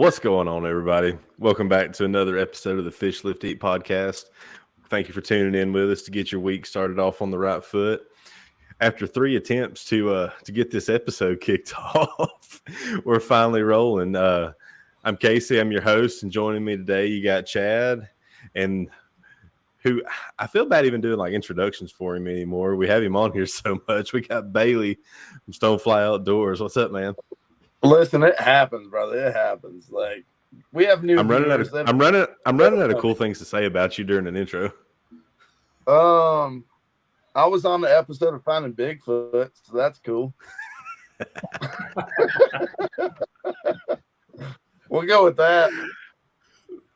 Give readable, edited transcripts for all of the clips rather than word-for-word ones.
What's going on, everybody? Welcome back to another episode of the Fish Lift Eat podcast. Thank you for tuning in with us to get your week started off on the right foot. After 3 attempts to get this episode kicked off, we're finally rolling. I'm Casey. I'm your host, and joining me today, you got Chad, and who I feel bad even doing like introductions for him anymore. We have him on here so much. We got Bailey from Stonefly Outdoors. What's up, man? Listen, it happens, brother. It happens. Like we have new viewers. I'm running out of cool things to say about you during an intro. I was on the episode of Finding Bigfoot, so that's cool. We'll go with that.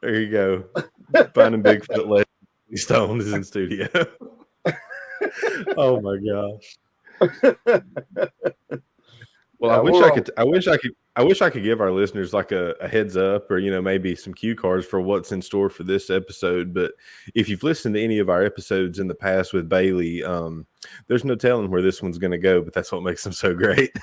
There you go. Finding Bigfoot. Leslie Stone is in studio. Oh my gosh. Well, yeah, I wish I could give our listeners like a heads up or, maybe some cue cards for what's in store for this episode. But if you've listened to any of our episodes in the past with Bailey, there's no telling where this one's going to go, but that's what makes them so great.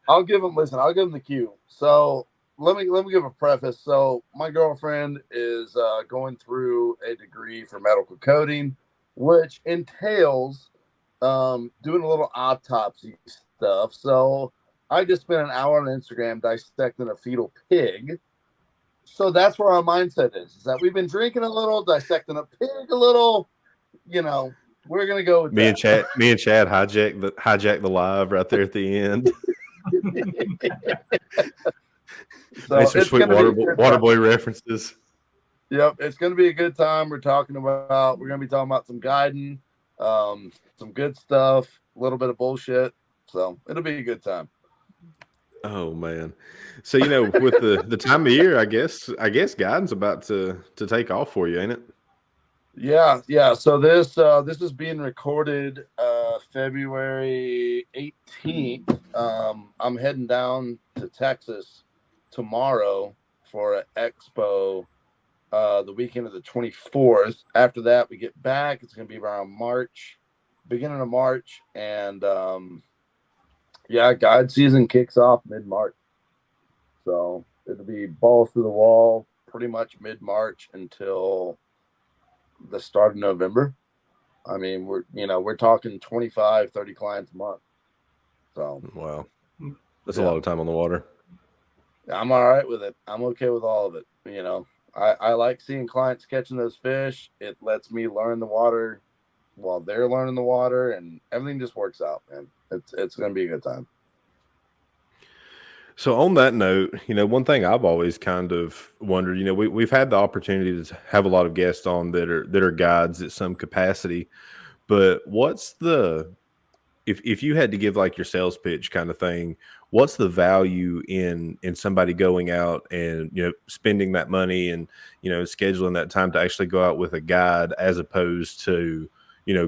I'll give them the cue. So let me give a preface. So my girlfriend is going through a degree for medical coding, which entails doing a little autopsy stuff. So I just spent an hour on Instagram dissecting a fetal pig. So that's where our mindset is that we've been drinking a little, dissecting a pig a little. We're gonna go with me and Chad hijack the live right there at the end. So nice some sweet waterboy references. Yep, it's gonna be a good time. We're gonna be talking about some guiding, some good stuff, a little bit of bullshit. So it'll be a good time. Oh man. So with the time of year, I guess guiding's about to take off for you, ain't it? Yeah. So this is being recorded February 18th. I'm heading down to Texas tomorrow for an expo the weekend of the 24th. After that, we get back. It's gonna be around beginning of March, and guide season kicks off mid-March. So it'll be balls to the wall pretty much mid-March until the start of November. I mean, we're talking 25, 30 clients a month. So wow. That's a lot of time on the water. I'm all right with it. I'm okay with all of it. I like seeing clients catching those fish. It lets me learn the water while they're learning the water, and everything just works out, man. It's going to be a good time. So on that note, one thing I've always kind of wondered, we've had the opportunity to have a lot of guests on that are guides at some capacity, but what's if you had to give like your sales pitch kind of thing, what's the value in somebody going out and, spending that money and, scheduling that time to actually go out with a guide as opposed to,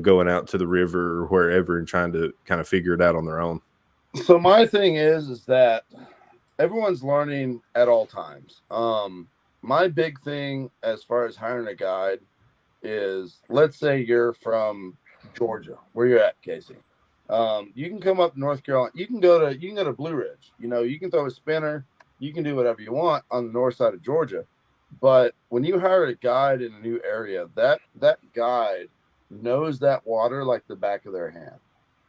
going out to the river or wherever and trying to kind of figure it out on their own? So my thing is that everyone's learning at all times. My big thing as far as hiring a guide is, let's say you're from Georgia, where you're at, Casey. You can come up to North Carolina. You can go to Blue Ridge. You can throw a spinner. You can do whatever you want on the north side of Georgia. But when you hire a guide in a new area, that guide knows that water like the back of their hand.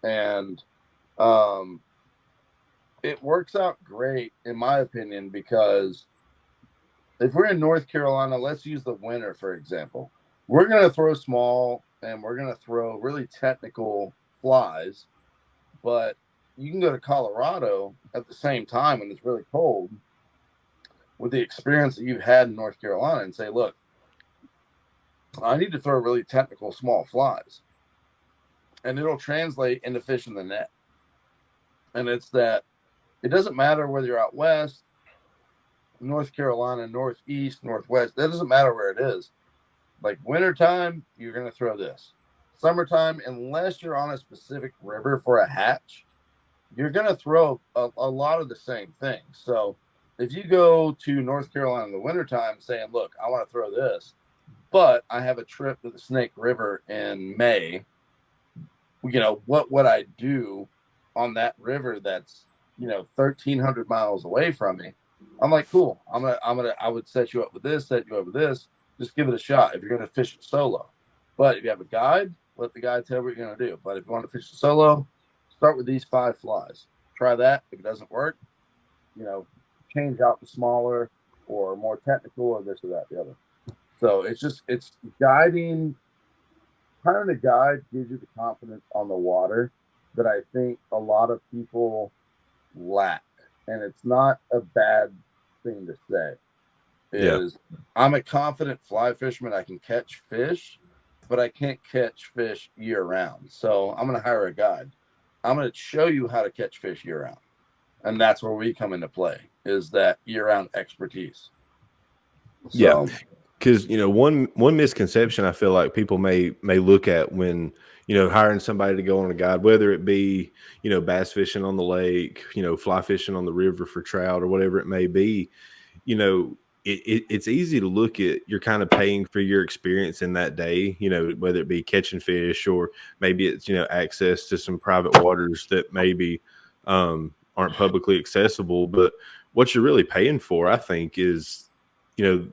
And it works out great, in my opinion, because if we're in North Carolina, let's use the winter, for example. We're going to throw small and we're going to throw really technical flies, but you can go to Colorado at the same time when it's really cold with the experience that you've had in North Carolina and say, look, I need to throw really technical small flies, and it'll translate into fish in the net. And it's that it doesn't matter whether you're out west, North Carolina, northeast, northwest. That doesn't matter where it is. Like wintertime, you're going to throw this. Summertime, unless you're on a specific river for a hatch, you're going to throw a lot of the same things. So if you go to North Carolina in the wintertime saying, look, I want to throw this, but I have a trip to the Snake River in May, what would I do on that river that's 1,300 miles away from me? I'm like, cool. I would set you up with this, set you up with this. Just give it a shot if you're going to fish it solo. But if you have a guide, let the guide tell you what you're going to do. But if you want to fish it solo, start with these 5 flies. Try that. If it doesn't work, you know, change out the smaller or more technical or this or that, the other. So it's guiding. Hiring a guide gives you the confidence on the water that I think a lot of people lack. And it's not a bad thing to say. Yeah. Is I'm a confident fly fisherman. I can catch fish, but I can't catch fish year round. So I'm going to hire a guide. I'm going to show you how to catch fish year round. And that's where we come into play, is that year round expertise. Yeah. So Because one misconception I feel like people may look at when hiring somebody to go on a guide, whether it be bass fishing on the lake, fly fishing on the river for trout or whatever it may be, it's easy to look at, you're kind of paying for your experience in that day, whether it be catching fish or maybe it's access to some private waters that maybe aren't publicly accessible. But what you're really paying for, I think, is you know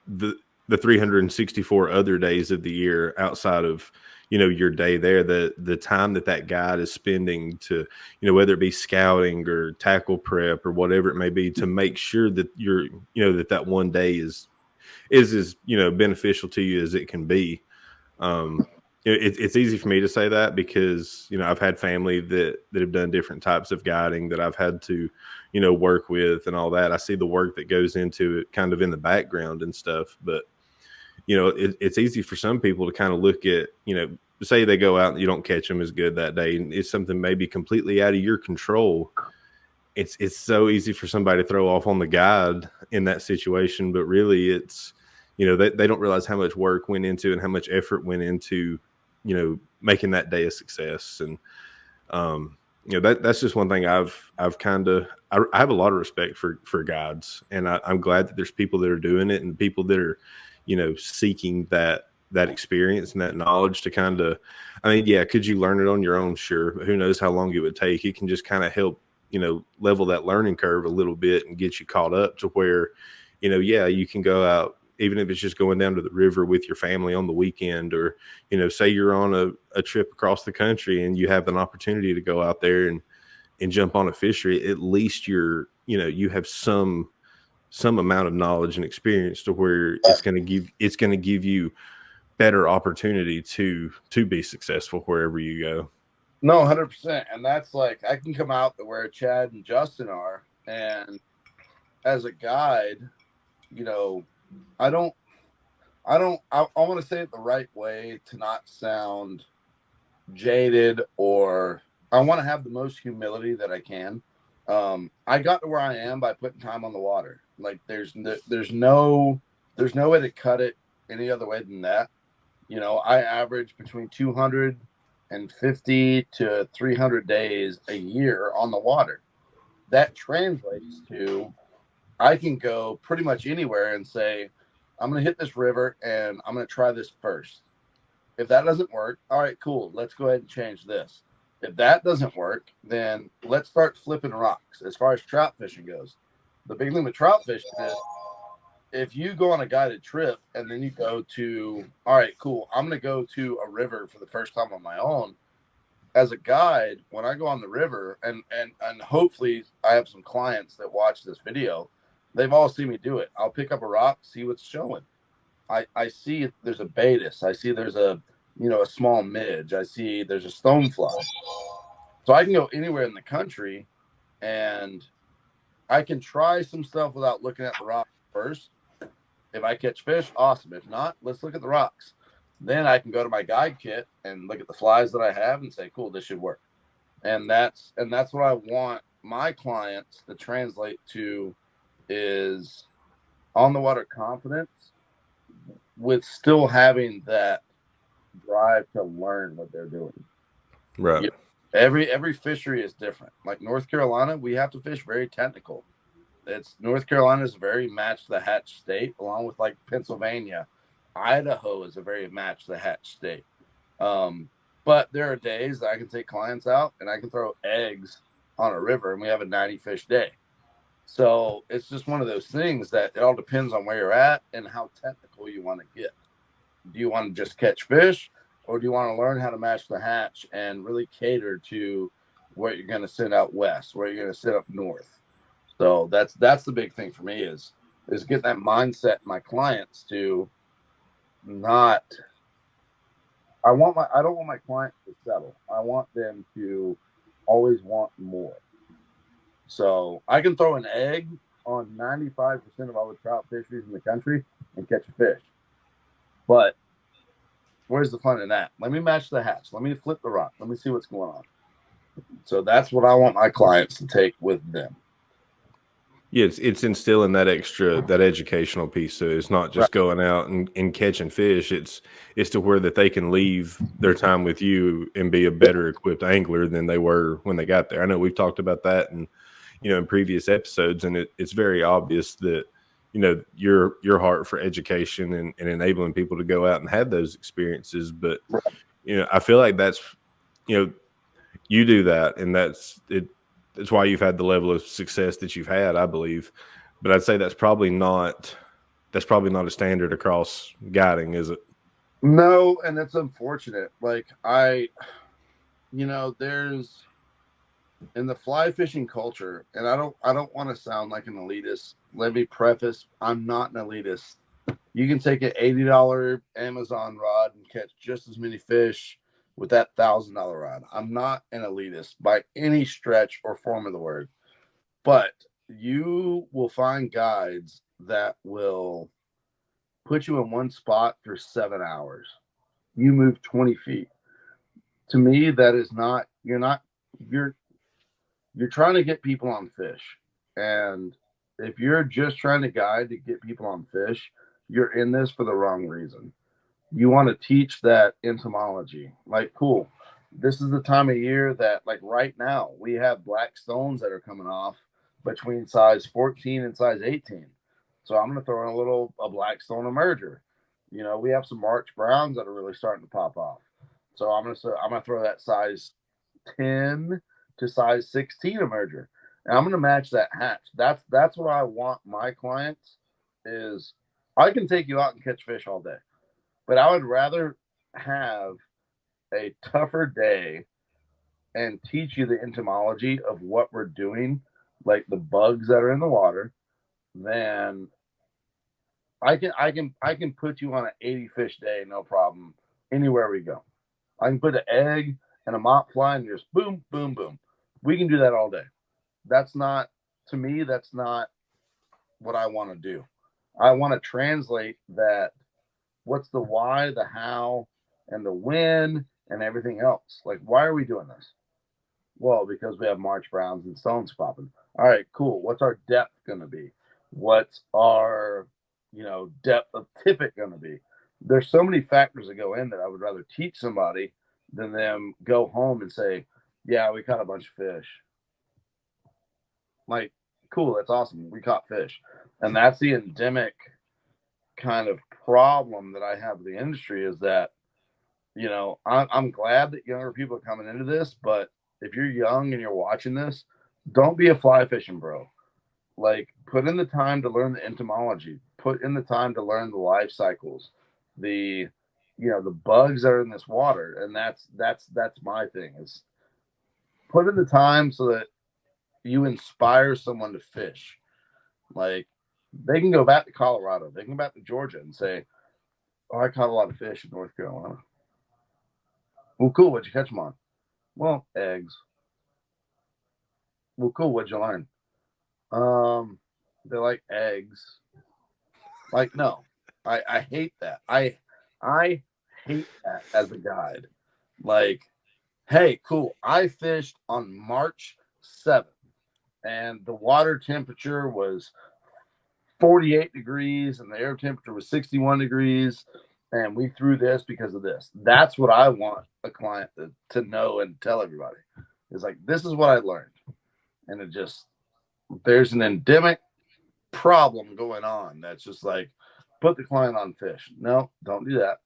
the 364 other days of the year outside of your day there, the time that guide is spending to whether it be scouting or tackle prep or whatever it may be, to make sure that you're that one day is as beneficial to you as it can be. um it's easy for me to say that because I've had family that have done different types of guiding that I've had to work with and all that. I see the work that goes into it kind of in the background and stuff. But it's easy for some people to kind of look at, say they go out and you don't catch them as good that day, and it's something maybe completely out of your control. It's so easy for somebody to throw off on the guide in that situation, but really it's, they don't realize how much work went into and how much effort went into, making that day a success. And that's just one thing I've kind of, I have a lot of respect for guides, and I'm glad that there's people that are doing it and people that are seeking that experience and that knowledge to kind of, I mean, yeah, could you learn it on your own? Sure, but who knows how long it would take. It can just kind of help level that learning curve a little bit and get you caught up to where yeah, you can go out, even if it's just going down to the river with your family on the weekend, or say you're on a trip across the country and you have an opportunity to go out there and jump on a fishery. At least you have some amount of knowledge and experience to where it's going to give you better opportunity to be successful wherever you go. no, 100%. And that's like, I can come out to where Chad and Justin are, and as a guide, you know, I don't, I want to say it the right way to not sound jaded, or I want to have the most humility that I can. I got to where I am by putting time on the water. Like there's no way to cut it any other way than that. I average between 250 to 300 days a year on the water. That translates to, I can go pretty much anywhere and say, I'm going to hit this river and I'm going to try this first. If that doesn't work, all right, cool. Let's go ahead and change this. If that doesn't work, then let's start flipping rocks. As far as trout fishing goes, the big thing with trout fishing is, if you go on a guided trip and then you go to, all right, cool, I'm going to go to a river for the first time on my own. As a guide, when I go on the river, and hopefully I have some clients that watch this video, they've all seen me do it. I'll pick up a rock, see what's showing. I see there's a Baetis. I see there's a small midge. I see there's a Stonefly. So I can go anywhere in the country and I can try some stuff without looking at the rock first. If I catch fish, awesome. If not, let's look at the rocks. Then I can go to my guide kit and look at the flies that I have and say, cool, this should work. And that's what I want my clients to translate to, is on the water confidence with still having that drive to learn what they're doing. Right. Every fishery is different. Like North Carolina, we have to fish very technical. North Carolina is a very match the hatch state, along with like Pennsylvania. Idaho is a very match the hatch state. But there are days that I can take clients out and I can throw eggs on a river and we have a 90 fish day. So it's just one of those things that it all depends on where you're at and how technical you want to get. Do you want to just catch fish, or do you want to learn how to match the hatch and really cater to what you're going to send out west, where you're going to sit up north? So that's the big thing for me is getting that mindset in my clients to not. I don't want my clients to settle. I want them to always want more. So I can throw an egg on 95% of all the trout fisheries in the country and catch a fish. But where's the fun in that? Let me match the hatch. Let me flip the rock. Let me see what's going on. So that's what I want my clients to take with them. Yeah, it's instilling that educational piece. So it's not Right. just going out and catching fish. It's to where that they can leave their time with you and be a better equipped angler than they were when they got there. I know we've talked about that and in previous episodes, and it's very obvious that your heart for education and enabling people to go out and have those experiences. But I feel like that's you know you do that, and that's it. That's why you've had the level of success that you've had, I believe. But I'd say that's probably not a standard across guiding, is it? No, and it's unfortunate. Like there's in the fly fishing culture, and I don't want to sound like an elitist. Let me preface, I'm not an elitist. You can take an $80 Amazon rod and catch just as many fish with that $1,000 rod. I'm not an elitist by any stretch or form of the word, but you will find guides that will put you in one spot for 7 hours. You move 20 feet. To me, that is not, you're you're trying to get people on fish. And if you're just trying to guide to get people on fish, you're in this for the wrong reason. You want to teach that entomology. Like, cool. This is the time of year that, like right now, we have black stones that are coming off between size 14 and size 18. So I'm going to throw in a black stone emerger. We have some March Browns that are really starting to pop off. So I'm gonna throw that size 10 to size 16 emerger. And I'm going to match that hatch. That's what I want my clients is I can take you out and catch fish all day, but I would rather have a tougher day and teach you the entomology of what we're doing, like the bugs that are in the water, than I can put you on an 80 fish day, no problem, anywhere we go. I can put an egg and a mop fly and just boom, boom, boom. We can do that all day. That's not, to me, that's not what I want to do. I want to translate that what's the why, the how, and the when, and everything else. Like, why are we doing this? Well, because we have March Browns and stones popping. All right, cool. What's our depth going to be? What's our, depth of tippet going to be? There's so many factors that go in that I would rather teach somebody than them go home and say, yeah, we caught a bunch of fish. Like, cool, that's awesome. We caught fish. And that's the endemic kind of problem that I have with the industry is that, I'm glad that younger people are coming into this, but if you're young and you're watching this, don't be a fly fishing bro. Like, put in the time to learn the entomology, put in the time to learn the life cycles, the the bugs that are in this water. And that's my thing is put in the time so that you inspire someone to fish. Like, they can go back to Colorado, they can go back to Georgia and say, oh, I caught a lot of fish in North Carolina. Well, cool, what'd you catch them on? Well, eggs. Well, cool, what'd you learn? They're like eggs. Like, no, I hate that. I hate that as a guide. Like, hey, cool. I fished on March 7th, and the water temperature was 48 degrees, and the air temperature was 61 degrees, and we threw this because of this. That's what I want a client to know and tell everybody. Is like, this is what I learned. And there's an endemic problem going on that's just like, put the client on fish. No, don't do that.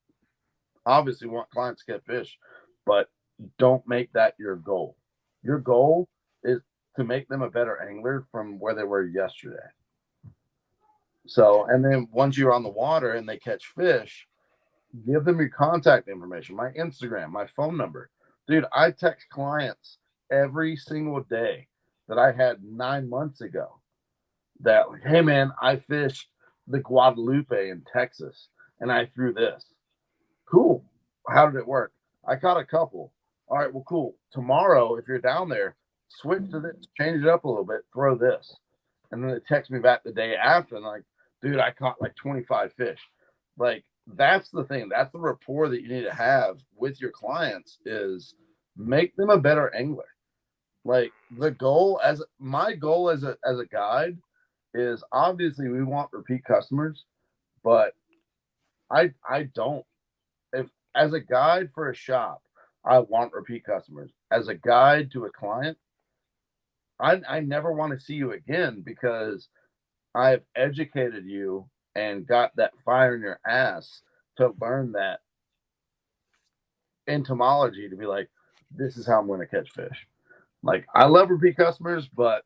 Obviously, we want clients to get fish, but don't make that your goal. Your goal is to make them a better angler from where they were yesterday. So, and then once you're on the water and they catch fish, give them your contact information, my Instagram, my phone number. Dude, I text clients every single day that I had 9 months ago that, hey man, I fished the Guadalupe in Texas and I threw this. Cool. How did it work? I caught a couple. All right, well, cool. Tomorrow, if you're down there, switch to this, change it up a little bit, throw this. And then they text me back the day after and like, dude, I caught like 25 fish. Like, that's the thing. That's the rapport that you need to have with your clients is make them a better angler. Like the goal as my goal as a guide is obviously we want repeat customers, but I don't. If as a guide for a shop, I want repeat customers. As a guide to a client, I never want to see you again because I've educated you and got that fire in your ass to learn that entomology to be like, this is how I'm going to catch fish. Like, I love repeat customers, but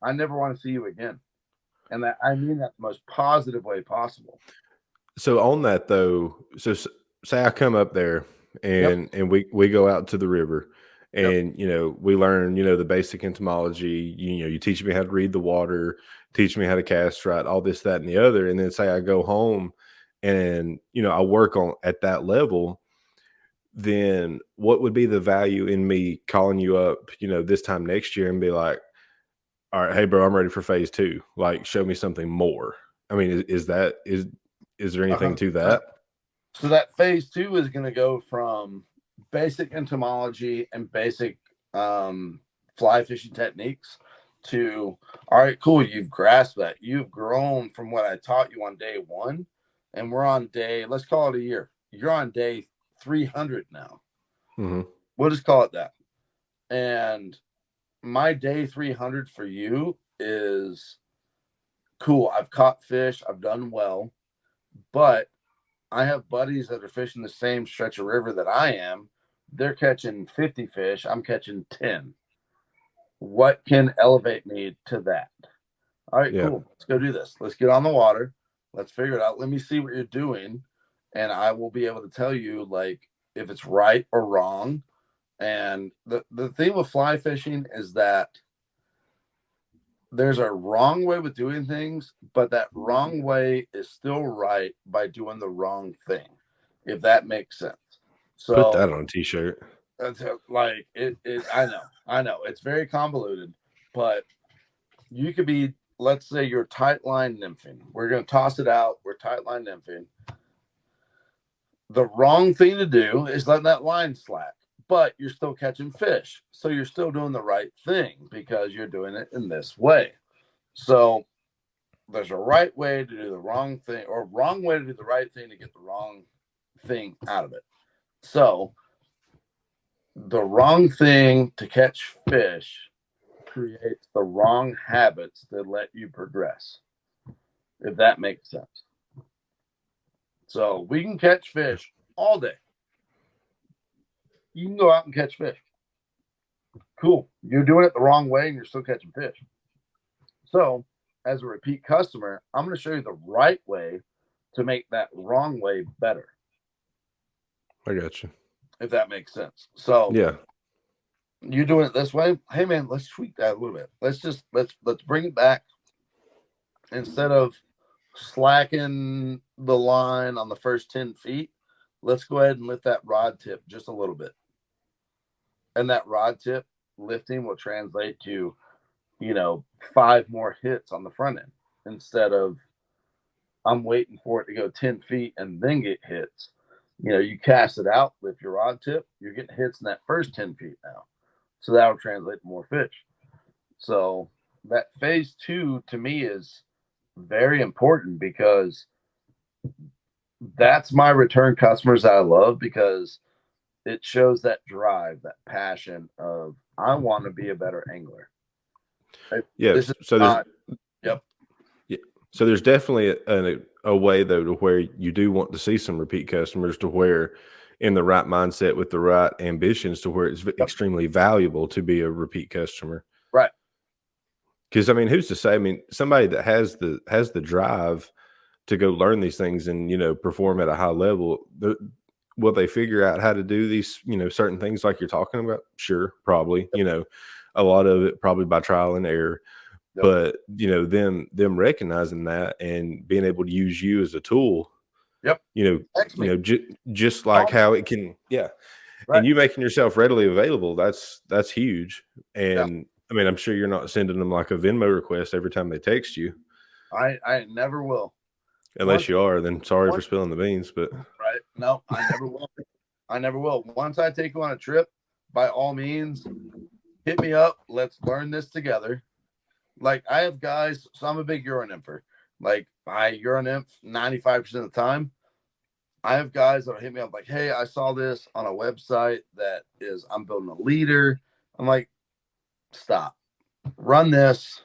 I never want to see you again. And that I mean that the most positive way possible. So on that though, so say I come up there and we go out to the river and we learn the basic entomology. You teach me how to read the water, teach me how to cast right, all this, that, and the other. And then say I go home and I work on at that level. Then what would be the value in me calling you up, this time next year and be like, all right, hey bro, I'm ready for phase 2. Like, show me something more. I mean, is there anything to that? So that phase 2 is going to go from basic entomology and basic fly fishing techniques to, all right, cool. You've grasped that. You've grown from what I taught you on day 1. And we're on day, let's call it a year. You're on day 300 now. Mm-hmm. We'll just call it that. And my day 300 for you is cool. I've caught fish. I've done well, but I have buddies that are fishing the same stretch of river that I am. They're catching 50 fish. I'm catching 10. What can elevate me to that? All right, cool. Let's go do this. Let's get on the water. Let's figure it out. Let me see what you're doing. And I will be able to tell you like if it's right or wrong. And the thing with fly fishing is that there's a wrong way with doing things, but that wrong way is still right by doing the wrong thing, if that makes sense. So put that on a t-shirt. That's like it. I know it's very convoluted, but you could be, let's say you're tight line nymphing. We're going to toss it out. We're tight line nymphing. The wrong thing to do is let that line slack, but you're still catching fish. So you're still doing the right thing because you're doing it in this way. So there's a right way to do the wrong thing or wrong way to do the right thing to get the wrong thing out of it. So the wrong thing to catch fish creates the wrong habits that let you progress, if that makes sense. So we can catch fish all day. You can go out and catch fish. Cool. You're doing it the wrong way and you're still catching fish. So as a repeat customer, I'm going to show you the right way to make that wrong way better. I got you. If that makes sense. So yeah, you're doing it this way. Hey man, let's tweak that a little bit. Let's bring it back. Instead of slacking the line on the first 10 feet, let's go ahead and lift that rod tip just a little bit. And that rod tip lifting will translate to, 5 more hits on the front end instead of I'm waiting for it to go 10 feet and then get hits. You cast it out, lift your rod tip, you're getting hits in that first 10 feet now. So that will translate to more fish. So that phase 2 to me is very important because that's my return customers that I love because it shows that drive, that passion of I want to be a better angler. Yes. Yep. Yeah. So there's definitely a way though to where you do want to see some repeat customers to where in the right mindset with the right ambitions to where it's extremely valuable to be a repeat customer. Right. Because I mean, who's to say? I mean, somebody that has the drive to go learn these things and perform at a high level, will they figure out how to do these certain things like you're talking about? Sure, probably. A lot of it probably by trial and error. Yep. But them recognizing that and being able to use you as a tool, Yep. you know, Text me. just like how it can, yeah. And Right. you making yourself readily available, that's huge. Yeah. And I mean, I'm sure you're not sending them like a Venmo request every time they text you. I never will. Unless Once, you are, then sorry for once, spilling the beans. But right? No, I never will. I never will. Once I take you on a trip, by all means, hit me up. Let's learn this together. Like I have guys, so I'm a big Euro nympher. Like I Euro nymph 95% of the time. I have guys that'll hit me up like, hey, I saw this on a website that is I'm building a leader. I'm like, stop. Run this,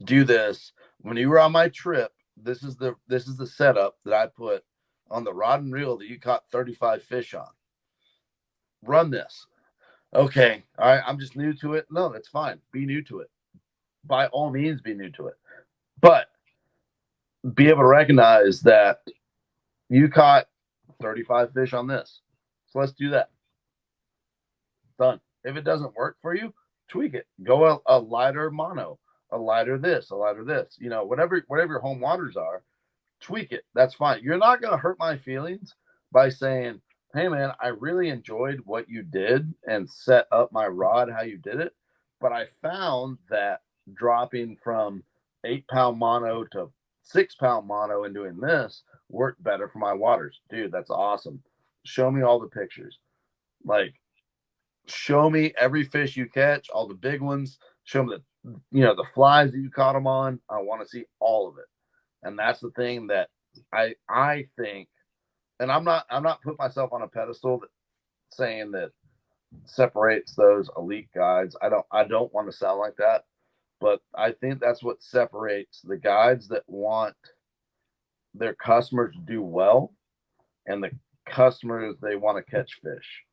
do this. When you were on my trip, this is the setup that I put on the rod and reel that you caught 35 fish on. Run this. Okay. All right. I'm just new to it. No, that's fine. Be new to it. By all means, be new to it. But be able to recognize that you caught 35 fish on this. So let's do that. Done. If it doesn't work for you, tweak it. Go a lighter mono, a lighter this, a lighter this. Whatever your home waters are, tweak it. That's fine. You're not going to hurt my feelings by saying, hey, man, I really enjoyed what you did and set up my rod how you did it. But I found that dropping from 8-pound mono to 6-pound mono and doing this worked better for my waters. Dude, that's awesome. Show me all the pictures. Like, show me every fish you catch, all the big ones. Show me the flies that you caught them on. I want to see all of it. And that's the thing that I think, and I'm not putting myself on a pedestal saying that separates those elite guides. I don't want to sound like that, but I think that's what separates the guides that want their customers to do well and the customers they want to catch fish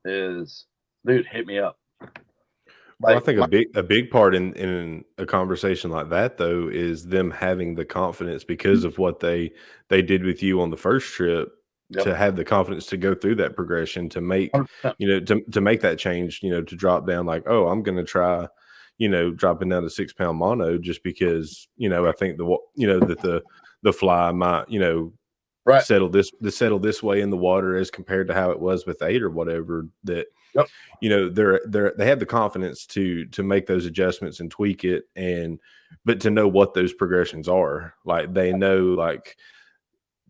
is, dude, hit me up. well, I think a big part in a conversation like that though is them having the confidence because of what they did with you on the first trip, Yep. to have the confidence to go through that progression, to make 100%. to make that change, to drop down like, oh, I'm going to try, dropping down to 6-pound mono just because I think that the fly might Right. settle this way in the water as compared to how it was with 8 or whatever. That Yep. they have the confidence to make those adjustments and tweak it, but to know what those progressions are. Like they know, like,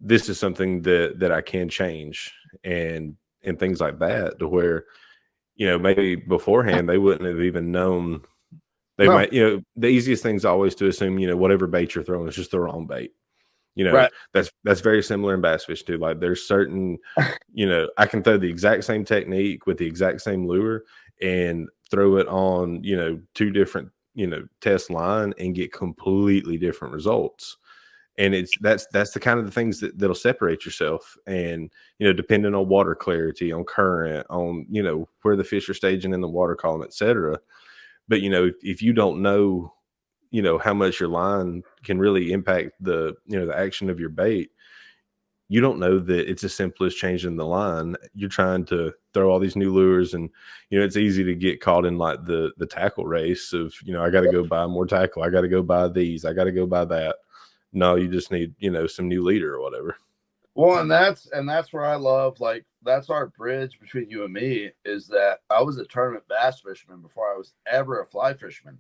this is something that I can change, and things like that, to where maybe beforehand they wouldn't have even known. They No. might, the easiest thing is always to assume whatever bait you're throwing is just the wrong bait. Right. That's very similar in bass fish too. Like there's certain, I can throw the exact same technique with the exact same lure and throw it on, 2 different, test line and get completely different results. And that's the kind of the things that'll separate yourself. And, depending on water clarity, on current, on, where the fish are staging in the water column, et cetera. But, if you don't know, how much your line can really impact the action of your bait, you don't know that it's as simple as changing the line. You're trying to throw all these new lures, and it's easy to get caught in like the tackle race of, I got to go buy more tackle, I got to go buy these, I got to go buy that. No, you just need some new leader or whatever. Well, and that's where I love, like, that's our bridge between you and me, is that I was a tournament bass fisherman before I was ever a fly fisherman.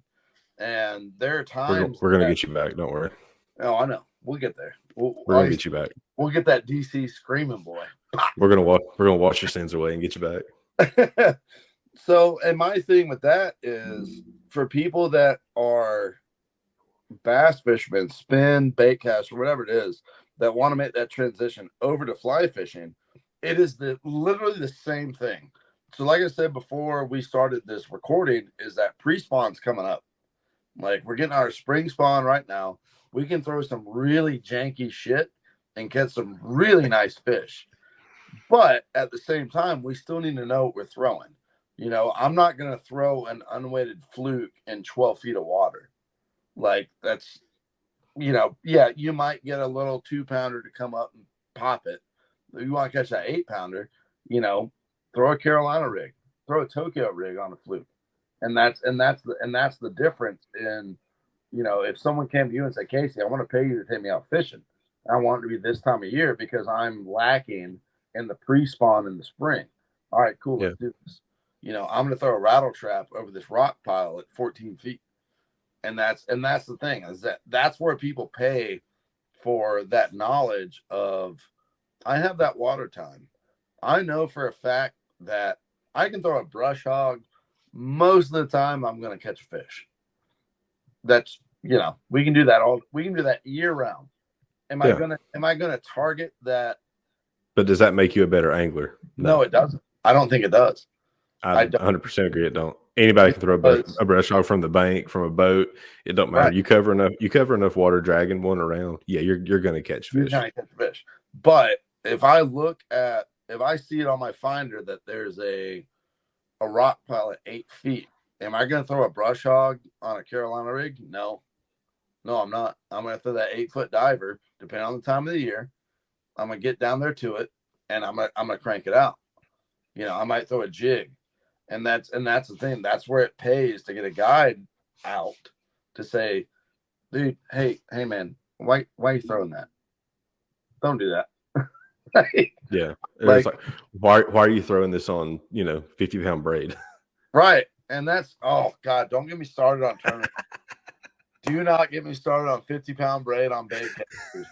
And there are times We're gonna get you back, don't worry. Oh, I know. We'll get there. We're gonna get you back. We'll get that DC screaming boy. We're gonna wash your sins away and get you back. So, and my thing with that is, for people that are bass fishermen, spin, bait cast, or whatever it is, that want to make that transition over to fly fishing, it is literally the same thing. So, like I said before we started this recording, is that pre-spawn's coming up. Like, we're getting our spring spawn right now. We can throw some really janky shit and catch some really nice fish. But at the same time, we still need to know what we're throwing. I'm not going to throw an unweighted fluke in 12 feet of water. Like that's, yeah, you might get a little 2-pounder to come up and pop it. If you want to catch that 8-pounder, throw a Carolina rig, throw a Tokyo rig on a fluke. And that's the difference in, if someone came to you and said, Casey, I want to pay you to take me out fishing. I want it to be this time of year because I'm lacking in the pre-spawn in the spring. All right, cool. Let's do this. I'm going to throw a rattle trap over this rock pile at 14 feet. And that's the thing, is that's where people pay for that knowledge of, I have that water time. I know for a fact that I can throw a brush hog. Most of the time I'm going to catch a fish. That's, we can do that year round. Am I going to target that? But does that make you a better angler? No, it doesn't. I don't think it does. I 100% agree. It don't. Anybody can throw a brush hog from the bank, from a boat. It don't matter. Right. You cover enough water dragging one around. Yeah, you're going to catch fish. You're going to catch fish. But if I see it on my finder that there's a rock pile at 8 feet, am I going to throw a brush hog on a Carolina rig? No, I'm not. I'm going to throw that 8-foot diver, depending on the time of the year. I'm going to get down there to it, and I'm going to crank it out. I might throw a jig, and that's the thing. That's where it pays to get a guide out to say, dude, hey man, why are you throwing that? Don't do that. Yeah. It's like, why are you throwing this on, 50-pound braid? Right. And that's, oh God, don't get me started on tournament. Do not get me started on 50-pound braid on bait casters.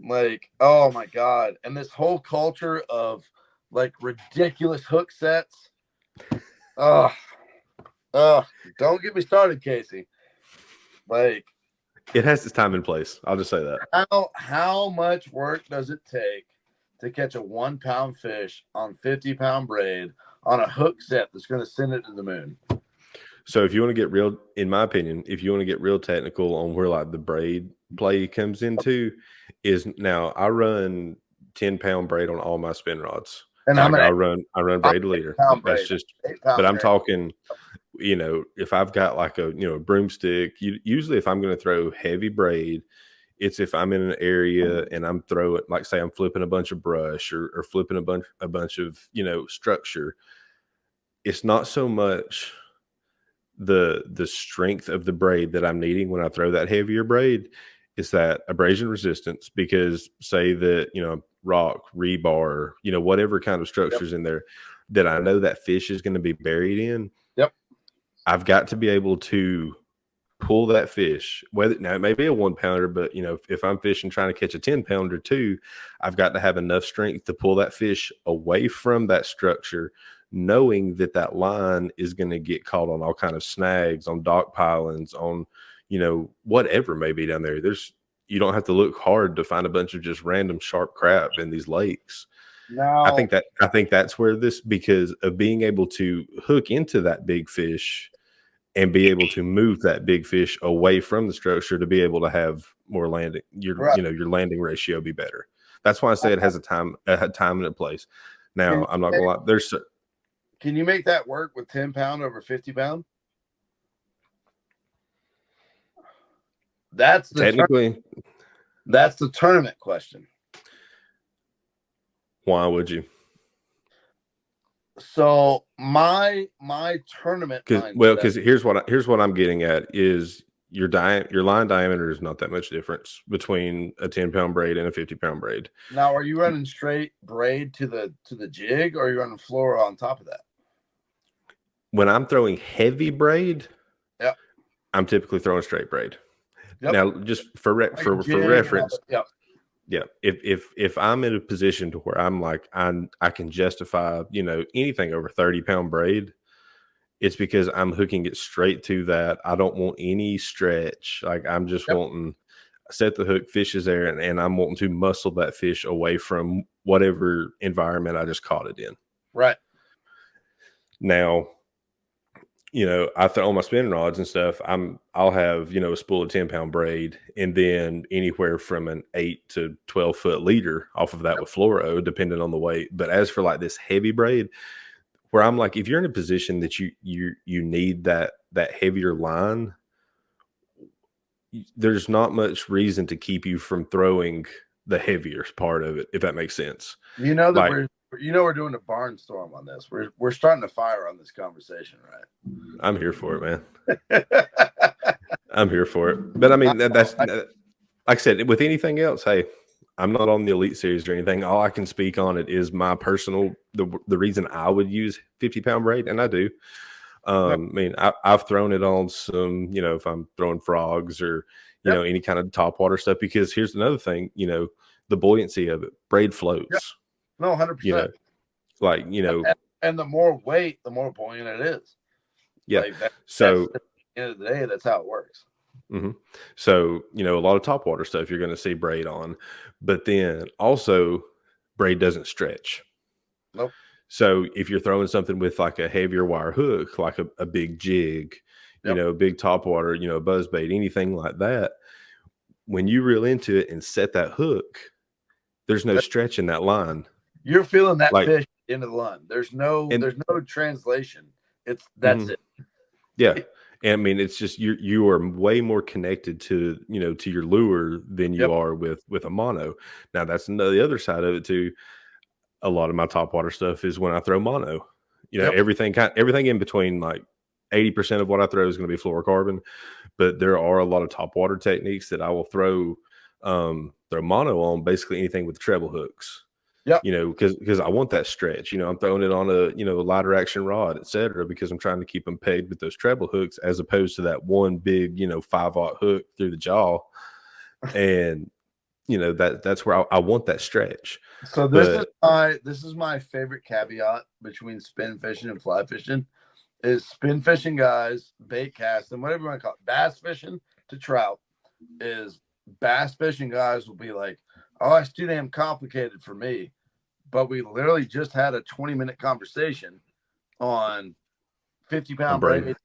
Like, oh my God. And this whole culture of like ridiculous hook sets. Don't get me started, Casey. Like, it has its time and place. I'll just say that. How much work does it take to catch a 1-pound fish on 50-pound braid on a hook set that's going to send it to the moon? So if you want to get real, in my opinion, if you want to get real technical on where like the braid play comes into, is now I run 10-pound braid on all my spin rods. And like I run braid leader. That's just, but I'm talking, if I've got like a broomstick, usually if I'm going to throw heavy braid, it's if I'm in an area and I'm throwing, like say I'm flipping a bunch of brush or flipping a bunch of structure. It's not so much the strength of the braid that I'm needing when I throw that heavier braid. Is that abrasion resistance, because say that rock, rebar, whatever kind of structures in there that I know that fish is going to be buried in. Yep. I've got to be able to pull that fish, whether now it may be a 1-pounder, but if I'm fishing trying to catch a 10-pounder too, I've got to have enough strength to pull that fish away from that structure, knowing that line is going to get caught on all kind of snags, on dock pilings, on whatever may be down there. You don't have to look hard to find a bunch of just random sharp crap in these lakes. No, I think that's where this, because of being able to hook into that big fish and be able to move that big fish away from the structure to be able to have more landing, your landing ratio be better. That's why I say it has a time and a place. Now, I'm not gonna lie. Can you make that work with 10-pound over 50-pound? That's the that's the tournament question. Why would you? So my tournament, because here's what I'm getting at is your line diameter is not that much difference between a 10-pound braid and a 50-pound braid. Now, are you running straight braid to the jig, or are you running fluoro on top of that? When I'm throwing heavy braid, yep, I'm typically throwing straight braid. Yep. Now, just for reference, yep. Yeah, if I'm in a position to where I'm like I can justify anything over 30-pound braid, it's because I'm hooking it straight to that. I don't want any stretch. Like I'm just wanting set the hook, fish is there, and I'm wanting to muscle that fish away from whatever environment I just caught it in. Right. Now, I throw on my spin rods and stuff. I'll have, a spool of 10-pound braid and then anywhere from an 8 to 12-foot leader off of that with fluoro, depending on the weight. But as for like this heavy braid, where I'm like, if you're in a position that you need that heavier line, there's not much reason to keep you from throwing the heavier part of it, if that makes sense. You know that Like, we're doing a barnstorm on this. We're starting to fire on this conversation, right? I'm here for it, man. I'm here for it. But I mean, that's like I said, with anything else, hey, I'm not on the Elite Series or anything. All I can speak on it is my personal the reason I would use 50-pound braid, and I do. I mean, I've thrown it on some, if I'm throwing frogs or any kind of top water stuff. Because here's another thing, the buoyancy of it, braid floats. No, 100%. Like and the more weight, the more buoyant it is. Yeah. Like so at the end of the day, that's how it works. Mm-hmm. So, a lot of top water stuff you're going to see braid on, but then also braid doesn't stretch. Nope. So if you're throwing something with like a heavier wire hook, like a big jig, a big top water, a buzz bait, anything like that, when you reel into it and set that hook, there's no stretch in that line. You're feeling that fish into the line. There's no translation. That's it. Yeah. And I mean, it's just you are way more connected to to your lure than you are with a mono. Now that's the other side of it too. A lot of my top water stuff is when I throw mono. Everything in between, like 80% of what I throw is going to be fluorocarbon, but there are a lot of top water techniques that I will throw mono on basically anything with treble hooks. Yeah. Because I want that stretch. I'm throwing it on a lighter action rod, etc. Because I'm trying to keep them pegged with those treble hooks, as opposed to that one big 5/0 hook through the jaw. And that's where I want that stretch. So this is my favorite caveat between spin fishing and fly fishing is spin fishing guys, bait casting, whatever you want to call it, bass fishing to trout, is bass fishing guys will be like, oh, it's too damn complicated for me. But we literally just had a 20-minute conversation on 50-pound braid.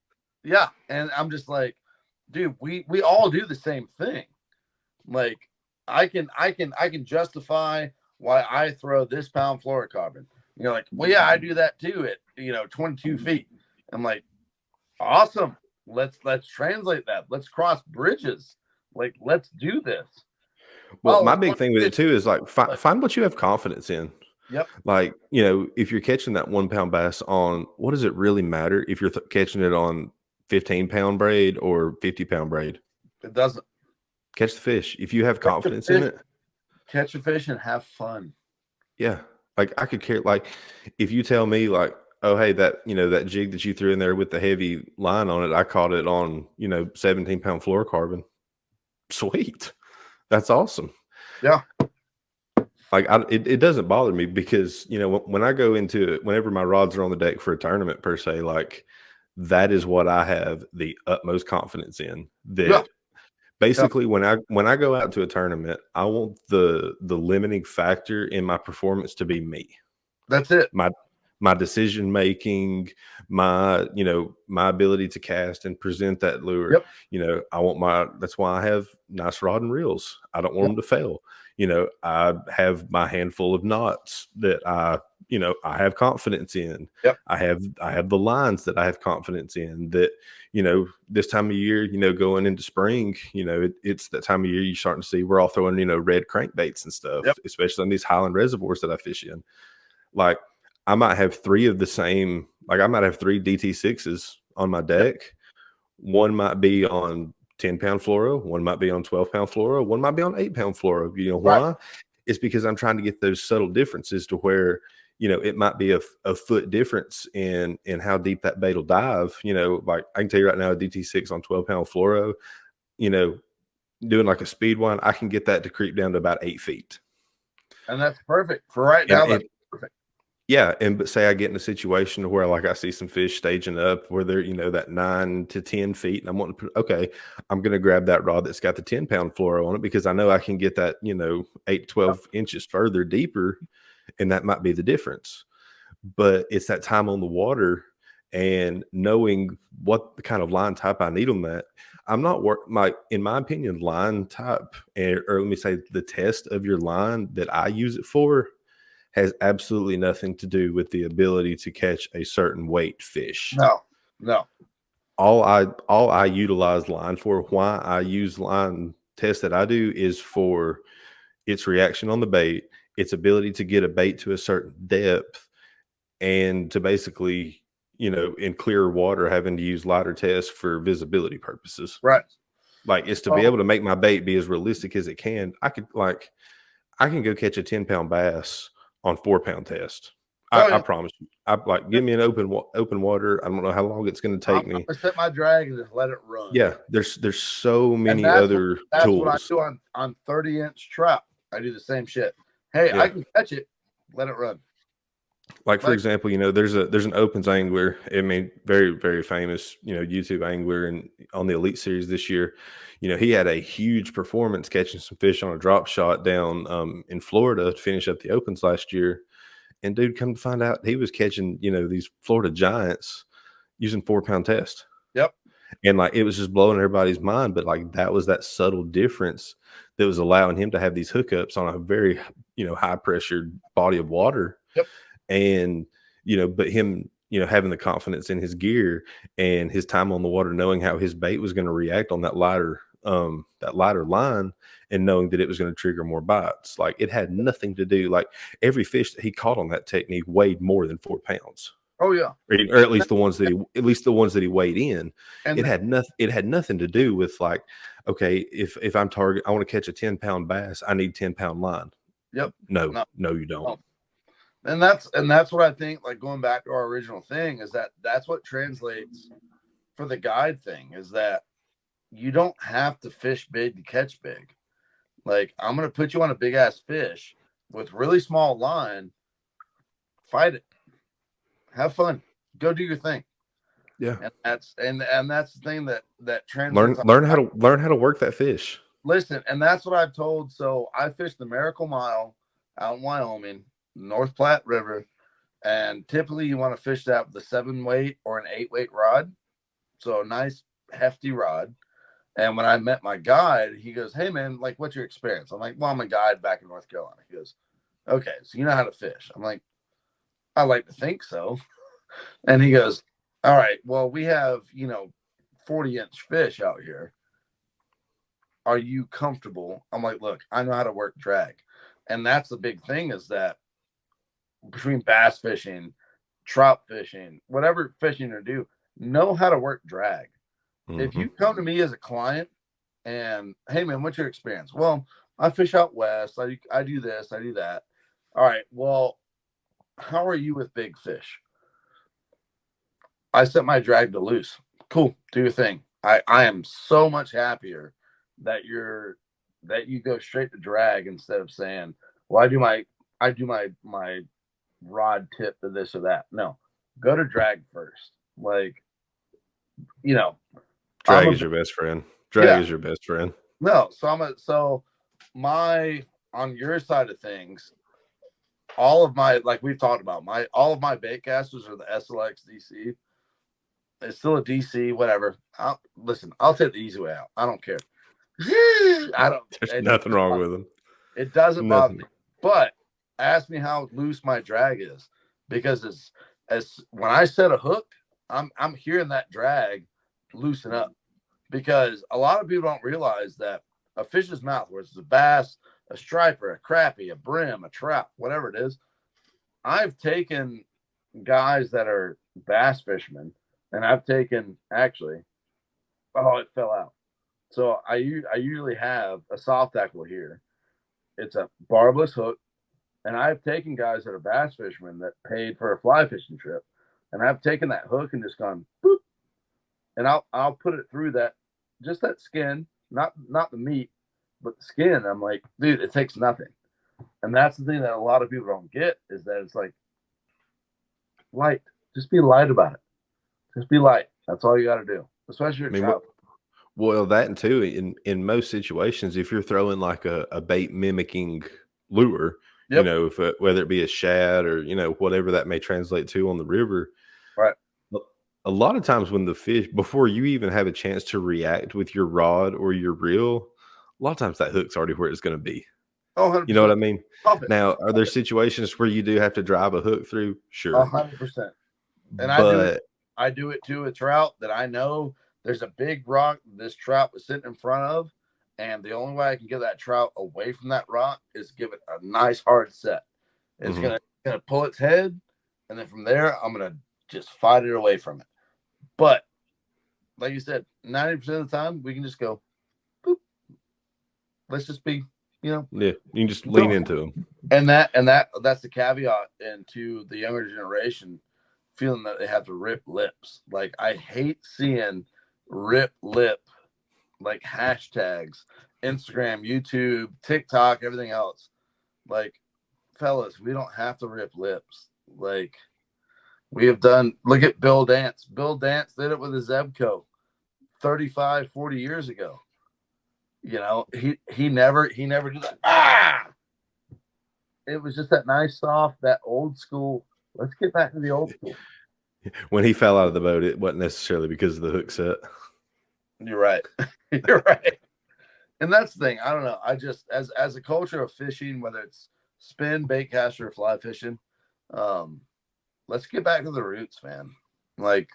Yeah. And I'm just like, dude, we all do the same thing. Like I can justify why I throw this pound fluorocarbon. You're like, well, yeah, I do that too at 22 feet. I'm like, awesome. Let's translate that. Let's cross bridges. Like, let's do this. Well, my big thing with it too is like find what you have confidence in. Yep. Like, if you're catching that 1 pound bass on, what does it really matter if you're catching it on 15-pound braid or 50-pound braid? It doesn't. Catch the fish. If you have confidence in it, catch a fish and have fun. Yeah. Like I could care, like if you tell me like, oh, hey, that, that jig that you threw in there with the heavy line on it, I caught it on, 17-pound fluorocarbon. Sweet. That's awesome. Yeah. Like it doesn't bother me because, when I go into it, whenever my rods are on the deck for a tournament per se, like that is what I have the utmost confidence in. That basically when I go out to a tournament, I want the limiting factor in my performance to be me. That's it. My decision making, my ability to cast and present that lure. That's why I have nice rod and reels. I don't want them to fail. I have my handful of knots that I have confidence in. I have the lines that I have confidence in. That this time of year, going into spring, it's that time of year you're starting to see we're all throwing red crankbaits and stuff, especially on these highland reservoirs that I fish in. Like I might have three of the same. Like I might have 3 DT6s on my deck. One might be on 10-pound fluoro, one might be on 12-pound fluoro, one might be on 8-pound fluoro. You know why? Right. It's because I'm trying to get those subtle differences to where, it might be a foot difference in how deep that bait will dive. Like I can tell you right now, a DT6 on 12-pound fluoro, doing like a speed one, I can get that to creep down to about 8 feet. And that's perfect for right now. That's perfect. Yeah, but say I get in a situation where like I see some fish staging up where they're that 9 to 10 feet, and I'm wanting to put, I'm going to grab that rod that's got the 10-pound fluoro on it because I know I can get that 8 to 12 inches further deeper, and that might be the difference. But it's that time on the water and knowing what kind of line type I need on that. I'm not in my opinion, line type, or let me say the test of your line that I use it for has absolutely nothing to do with the ability to catch a certain weight fish. No. all I utilize line for, why I use line test that I do, is for its reaction on the bait, its ability to get a bait to a certain depth, and to basically, in clearer water, having to use lighter tests for visibility purposes. Right. Like, it's to be Oh, able to make my bait be as realistic as it can. I can go catch a 10-pound bass on 4-pound test. oh I yeah. promise you. Give me an open water. I don't know how long it's going to I'm take me. gonna set my drag and just let it run. Yeah, there's so And many other that's what I tools. do on 30-inch trout. I do the same shit. Hey, I Yeah. can catch it, let it run. Like, for Like, example, there's an opens angler. I mean, very, very famous, YouTube angler, and on the Elite Series this year, he had a huge performance catching some fish on a drop shot down in Florida to finish up the opens last year. And dude, come to find out, he was catching, these Florida giants using 4-pound test. yep. And like, it was just blowing everybody's mind. But like, that was that subtle difference that was allowing him to have these hookups on a very, high pressured body of water. Yep. And, but him, having the confidence in his gear and his time on the water, knowing how his bait was going to react on that lighter line, and knowing that it was going to trigger more bites. Like, it had nothing to do, like, every fish that he caught on that technique weighed more than 4 pounds. Oh yeah. Or at least the ones that he weighed in. And It had nothing to do with, like, okay, if I want to catch a 10-pound bass, I need 10-pound line. yep. No, you don't. No. And that's what I think, like, going back to our original thing, is that's what translates for the guide thing, is that you don't have to fish big to catch big. Like, I'm going to put you on a big ass fish with really small line, fight it, have fun, go do your thing. Yeah. And that's the thing that translates. Learn how to work that fish. Listen, and that's what I've told. So I fished the Miracle Mile out in Wyoming, North Platte River, and typically you want to fish that with a 7-weight or an 8-weight rod. So a nice hefty rod. And when I met my guide, he goes, "Hey man, like, what's your experience?" I'm like, "Well, I'm a guide back in North Carolina." He goes, "Okay, so you know how to fish?" I'm like, "I like to think so." And he goes, "All right, well, we have 40-inch fish out here. Are you comfortable?" I'm like, "Look, I know how to work drag." And that's the big thing, is that between bass fishing, trout fishing, whatever fishing you do, know how to work drag. Mm-hmm. If you come to me as a client and, "Hey man, what's your experience?" "Well, I fish out west. I do this, I do that." "All right, well, how are you with big fish?" "I set my drag to loose." "Cool, do your thing." I am so much happier that you go straight to drag instead of saying, "Well, I do my rod tip to this or that." No, go to drag first. Like, drag is your best friend. Drag is your best friend. No, so on your side of things, all of my, like we've talked about, all of my bait casters are the SLX DC. It's still a DC, whatever. I'll take the easy way out. I don't care. There's nothing wrong with them. It doesn't bother me. But ask me how loose my drag is, because as when I set a hook, I'm hearing that drag loosen up, because a lot of people don't realize that a fish's mouth, whether it's a bass, a striper, a crappie, a brim, a trout, whatever it is, I've taken guys that are bass fishermen, and I've taken it fell out. So I usually have a soft tackle here. It's a barbless hook, and I've taken guys that are bass fishermen that paid for a fly fishing trip, and I've taken that hook and just gone boop, and I'll put it through that skin, not the meat, but the skin. I'm like, dude, it takes nothing. And that's the thing that a lot of people don't get, is that it's like, light. Just be light about it. Just be light. That's all you got to do, especially your trout. Well, that and too, in most situations, if you're throwing like a bait mimicking lure, yep. Whether it be a shad or whatever that may translate to on the river, right? A lot of times when the fish, before you even have a chance to react with your rod or your reel, a lot of times that hook's already where it's going to be. Oh, 100%. You know what I mean? Now, are there situations where you do have to drive a hook through? Sure, 100%. And I do it. I do it to a trout that I know there's a big rock this trout was sitting in front of, and the only way I can get that trout away from that rock is give it a nice hard set. It's gonna pull its head, and then from there I'm gonna just fight it away from it. But like you said, 90% of the time we can just go, boop. Let's just be, yeah, you can just lean into them. And that's the caveat into the younger generation feeling that they have to rip lips. Like, I hate seeing rip lip like hashtags, Instagram, YouTube, TikTok, everything else. Like, fellas, we don't have to rip lips. Like, we have done, look at Bill Dance. Bill Dance did it with his Zebco 35, 40 years ago. You know, he never did that. Ah! It was just that nice, soft, that old school. Let's get back to the old school. When he fell out of the boat, it wasn't necessarily because of the hook set. You're right. You're right. And that's the thing. I don't know. I just, as a culture of fishing, whether it's spin, bait caster, or fly fishing, let's get back to the roots, man. Like,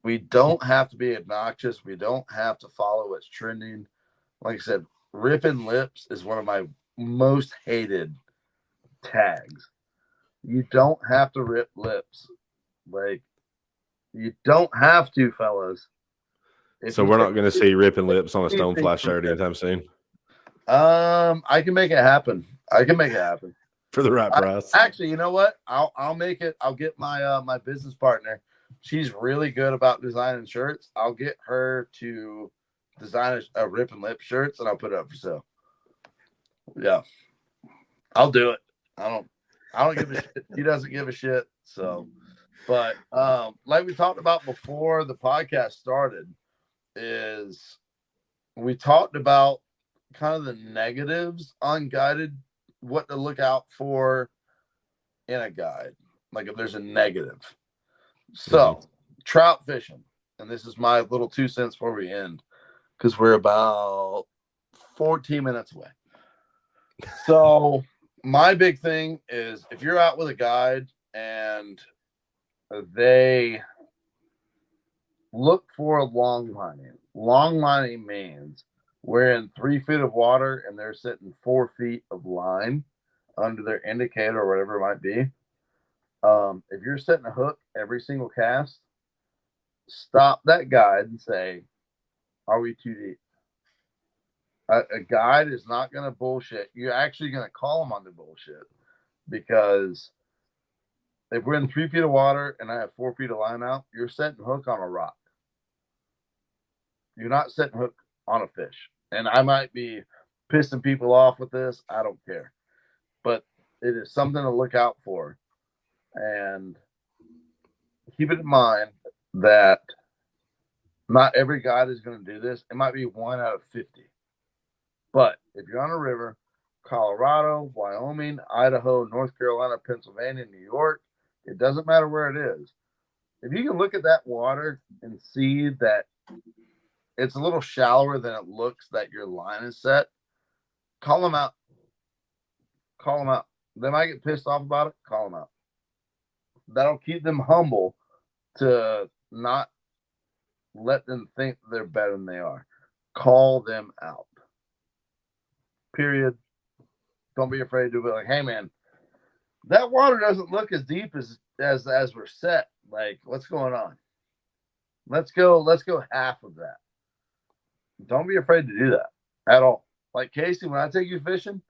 we don't have to be obnoxious. We don't have to follow what's trending. Like I said, ripping lips is one of my most hated tags. You don't have to rip lips. Like, you don't have to, fellas. So we're not going to see ripping lips on a Stonefly shirt anytime soon. I can make it happen. For the right price. Actually, you know what? I'll make it. I'll get my my business partner. She's really good about designing shirts. I'll get her to design a rip and lip shirts, and I'll put it up for sale. Yeah, I'll do it. I don't give a shit. He doesn't give a shit. So, but like we talked about before the podcast started, is we talked about kind of the negatives on guided, what to look out for in a guide, like if there's a negative. So trout fishing, and this is my little 2 cents before we end, because we're about 14 minutes away. So my big thing is, if you're out with a guide and they look for long lining. Long lining means we're in 3 feet of water and they're sitting 4 feet of line under their indicator or whatever it might be. If you're setting a hook every single cast, stop that guide and say, are we too deep? A guide is not going to bullshit. You're actually going to call them on the bullshit, because if we're in 3 feet of water and I have 4 feet of line out, you're setting hook on a rock. You're not setting hook on a fish. And I might be pissing people off with this. I don't care. But it is something to look out for. And keep it in mind that not every guide is going to do this. It might be 1 out of 50. But if you're on a river, Colorado, Wyoming, Idaho, North Carolina, Pennsylvania, New York, it doesn't matter where it is. If you can look at that water and see that it's a little shallower than it looks that your line is set, call them out. Call them out. They might get pissed off about it. Call them out. That'll keep them humble to not let them think they're better than they are. Call them out. Period. Don't be afraid to be like, hey man, that water doesn't look as deep as we're set. Like, what's going on? Let's go half of that. Don't be afraid to do that at all. Like, Casey, when I take you fishing,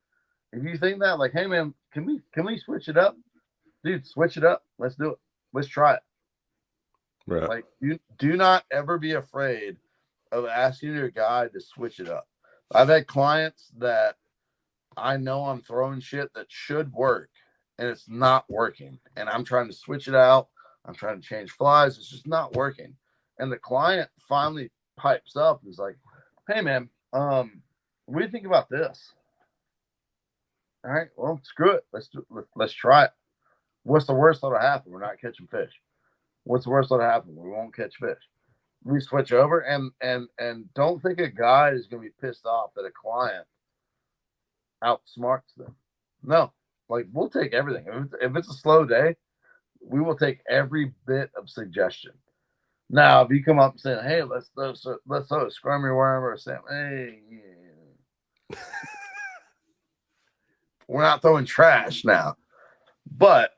if you think that, like, hey man, can we switch it up? Dude, switch it up. Let's do it. Let's try it. Right. Like, you do not ever be afraid of asking your guide to switch it up. I've had clients that I know I'm throwing shit that should work and it's not working. And I'm trying to switch it out. I'm trying to change flies. It's just not working. And the client finally pipes up and is like, hey man, what do you think about this? All right, well, screw it. Let's try it. What's the worst that'll happen? We're not catching fish. What's the worst that'll happen? We won't catch fish. We switch over, and don't think a guide is going to be pissed off that a client outsmarts them. No, like, we'll take everything. If it's a slow day, We will take every bit of suggestion. Now, if you come up and say, "Hey, let's throw a scrummy worm or something," hey, yeah. We're not throwing trash now, but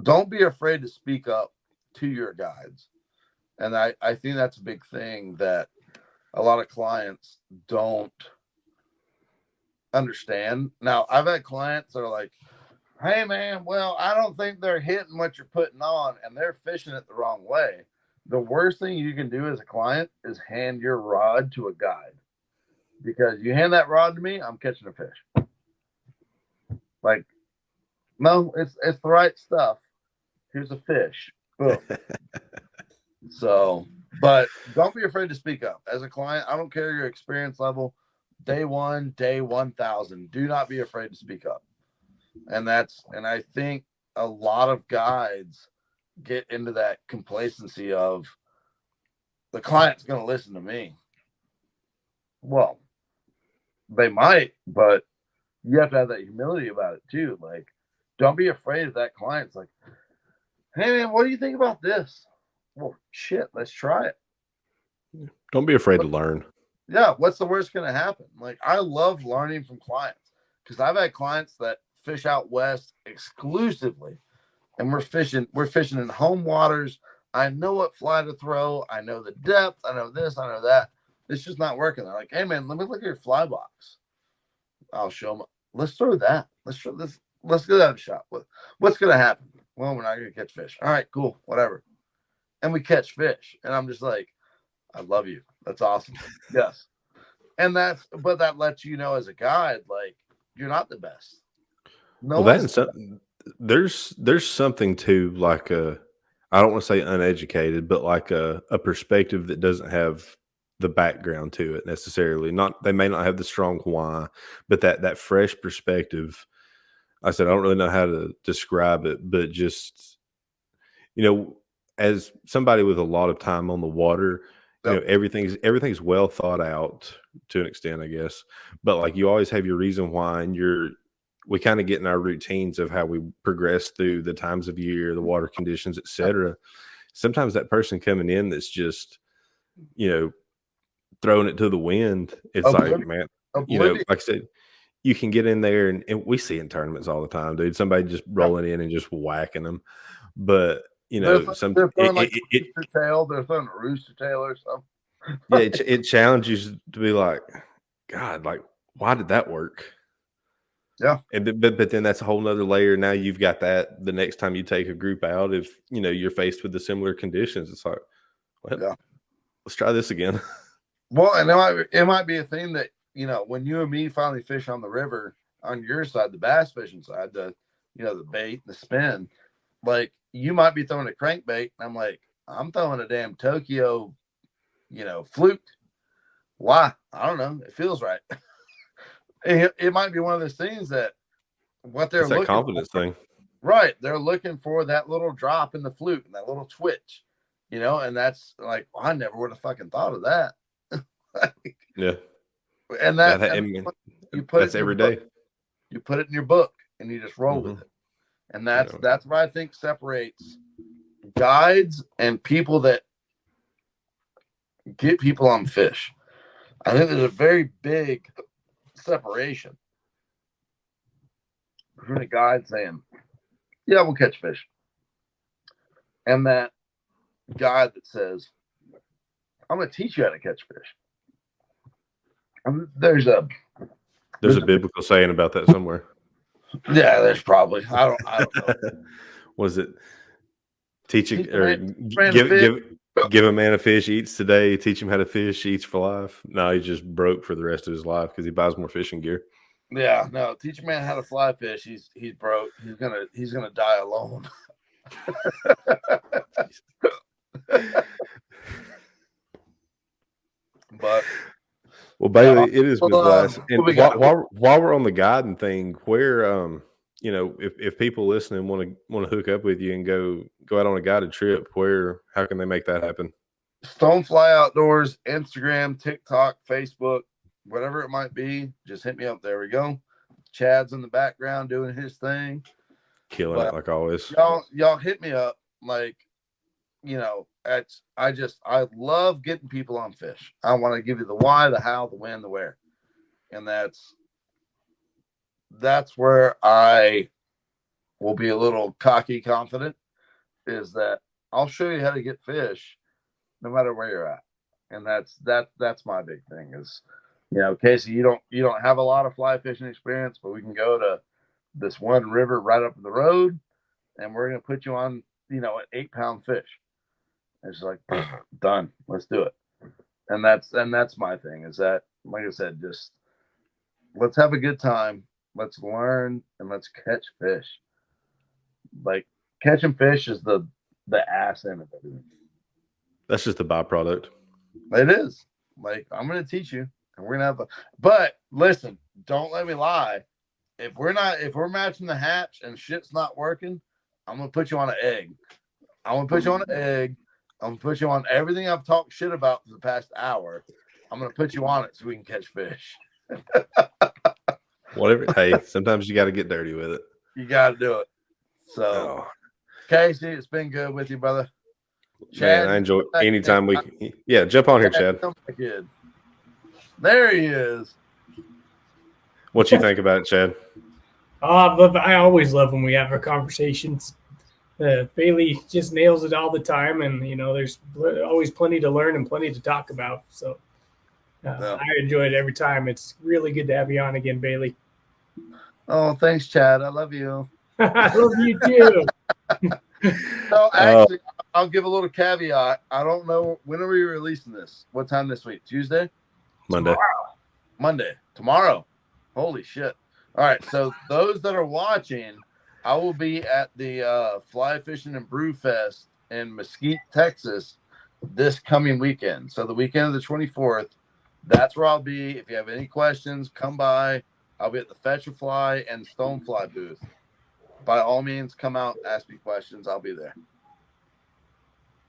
don't be afraid to speak up to your guides. And I think that's a big thing that a lot of clients don't understand. Now, I've had clients that are like, "Hey, man, well, I don't think they're hitting what you're putting on," and they're fishing it the wrong way. The worst thing you can do as a client is hand your rod to a guide, because you hand that rod to me, I'm catching a fish. Like, no, it's the right stuff. Here's a fish. Boom. So, but don't be afraid to speak up. As a client, I don't care your experience level. Day 1, day 1,000. Do not be afraid to speak up. And I think a lot of guides get into that complacency of the client's going to listen to me. Well, they might, but you have to have that humility about it too. Like, don't be afraid of that client's like, "Hey, man, what do you think about this?" Well, shit, let's try it. Don't be afraid to learn. Yeah, what's the worst going to happen? Like, I love learning from clients, because I've had clients that fish out west exclusively, and we're fishing in home waters. I know what fly to throw. I know the depth. I know this. I know that. It's just not working. They're like, "Hey, man, let me look at your fly box." I'll show them. Let's throw that. Let's show this. Let's give that a shot. What's going to happen? Well, we're not going to catch fish. All right, cool, whatever. And we catch fish, and I'm just like, "I love you. That's awesome." Yes. And but that lets you know as a guide, like, you're not the best. No Well, one's there's something to, like, I don't want to say uneducated, but like a perspective that doesn't have the background to it necessarily. Not They may not have the strong why, but that fresh perspective. I said I don't really know how to describe it, but just, you know, as somebody with a lot of time on the water, Yep. everything's well thought out to an extent, I guess. But like, you always have your reason why, and we kind of get in our routines of how we progress through the times of year, the water conditions, etc. Sometimes that person coming in that's just, you know, throwing it to the wind, it's like, man, oblivious. like I said, you can get in there, and we see it in tournaments all the time, dude. Somebody just rolling in and just whacking them. But, They're throwing like it a rooster tail. They're throwing a rooster tail or something. yeah, it challenges you to be like, God, like, why did that work? Yeah. But then that's a whole nother layer. Now you've got that the next time you take a group out, if you're faced with the similar conditions, it's like, well, Yeah. let's try this again. Well, and it might be a thing that, when you and me finally fish on the river on your side, the bass fishing side, the bait, the spin, like, you might be throwing a crankbait, and I'm like, I'm throwing a damn Tokyo, fluke. Why? I don't know. It feels right. It might be one of those things that what they're It's that looking confidence for, thing. right? They're looking for that little drop in the fluke and that little twitch, and that's like, well, I never would have fucking thought of that. Yeah. And you put it That's in your every book. day. You put it in your book and you just roll Mm-hmm. with it. And that's what I think separates guides and people that get people on fish. I think there's a very big separation between a guide saying, "Yeah, we'll catch fish," and that guide that says, "I'm going to teach you how to catch fish." There's a biblical saying about that somewhere. Yeah, there's probably. I don't know. Was it teaching or fish. give a man a fish, he eats today, teach him how to fish, he eats for life? No, he's just broke for the rest of his life because he buys more fishing gear. Yeah, no, teach a man how to fly fish. He's broke. He's gonna die alone. But well, Bailey, it has been a blast. And we got? while we're on the guiding thing, where if people listening want to hook up with you and go out on a guided trip, how can they make that happen? Stonefly Outdoors, Instagram, TikTok, Facebook, whatever it might be. Just hit me up. There we go. Chad's in the background doing his thing. Killing it like always. Y'all hit me up. Like, I love getting people on fish. I want to give you the why, the how, the when, the where. And that's where I will be a little cocky confident, is that I'll show you how to get fish no matter where you're at. And that's my big thing is, Casey, you don't have a lot of fly fishing experience, but we can go to this one river right up the road and we're going to put you on, an 8-pound fish. It's like, done. Let's do it. And that's my thing is that, like I said, just let's have a good time. Let's learn and let's catch fish. Like, catching fish is the ass end of everything. That's just the byproduct. It is. Like, I'm going to teach you and we're going to but listen, don't let me lie. If we're matching the hatch and shit's not working, I'm going to put you on an egg. I'm going to put you on an egg. I'm going to put you on everything I've talked shit about for the past hour. I'm going to put you on it so we can catch fish. Whatever. Hey, sometimes you got to get dirty with it. You got to do it. So, Casey, it's been good with you, brother. Chad, man, I enjoy anytime jump on here, Chad. There he is. What you think about it, Chad? I always love when we have our conversations. Bailey just nails it all the time, and there's always plenty to learn and plenty to talk about. So I enjoy it every time. It's really good to have you on again, Bailey. Oh, thanks, Chad. I love you. I love you too. So actually, I'll give a little caveat. I don't know, when are we releasing this? What time this week? Tuesday? Monday. Tomorrow. Holy shit. All right. So those that are watching, I will be at the Fly Fishing and Brew Fest in Mesquite, Texas this coming weekend. So the weekend of the 24th, that's where I'll be. If you have any questions, come by. I'll be at the Fetch a Fly and Stonefly booth. By all means, come out, ask me questions. I'll be there.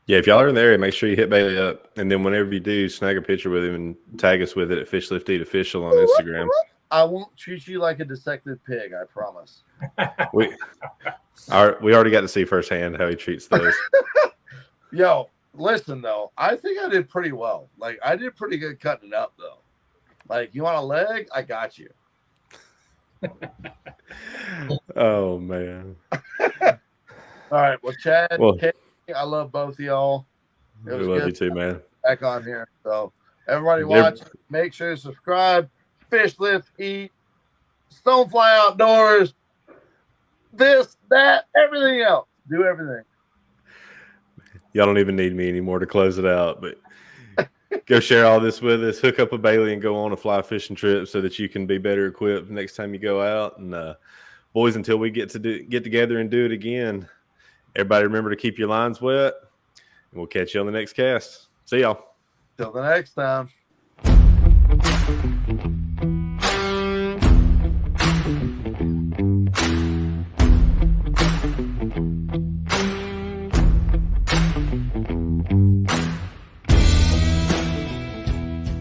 Yeah, if y'all are in the area, make sure you hit Bailey up. And then whenever you do, snag a picture with him and tag us with it at Fish Lift Eat Official on Instagram. I won't treat you like a dissected pig, I promise. We already got to see firsthand how he treats those. Yo, listen, though. I think I did pretty well. Like, I did pretty good cutting it up, though. Like, you want a leg? I got you. Oh, man. All right. Well, Chad, Kate, I love both of y'all. We love you too, man. Back on here. So, everybody watch, make sure to subscribe. Fish Lift, Eat, Stonefly Outdoors, this, that, everything else. Do everything. Y'all don't even need me anymore to close it out, but go share all this with us. Hook up a Bailey and go on a fly fishing trip so that you can be better equipped next time you go out. And boys, until we get together and do it again, everybody remember to keep your lines wet, and we'll catch you on the next cast. See y'all. Till the next time.